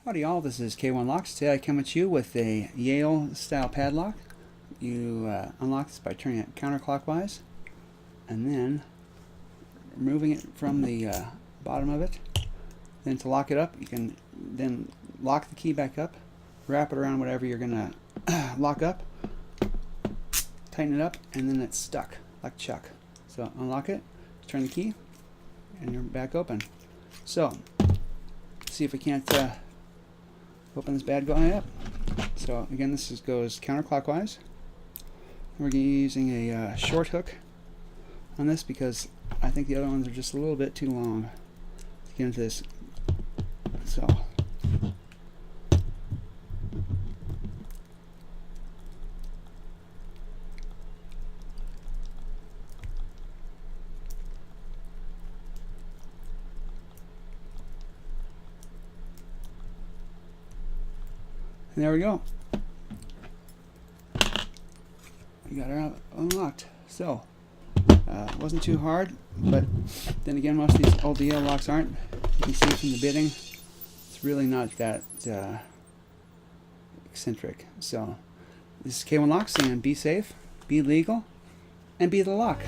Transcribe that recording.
Howdy all, this is K1 Locks. Today I come at you with a Yale style padlock. You unlock this by turning it counterclockwise and then removing it from the bottom of it. Then to lock it up, you can then lock the key back up, wrap it around whatever you're going to lock up, tighten it up, and then it's stuck like Chuck. So unlock it, turn the key, and you're back open. So, see if we can't open this bad guy up. So again, this goes counterclockwise. We're using a short hook on this because I think the other ones are just a little bit too long to get into this. So and there we go. We got her unlocked. So it wasn't too hard, but then again, most of these old Yale locks aren't. You can see from the bitting, it's really not that eccentric. So this is K1 Locks saying be safe, be legal, and be the lock.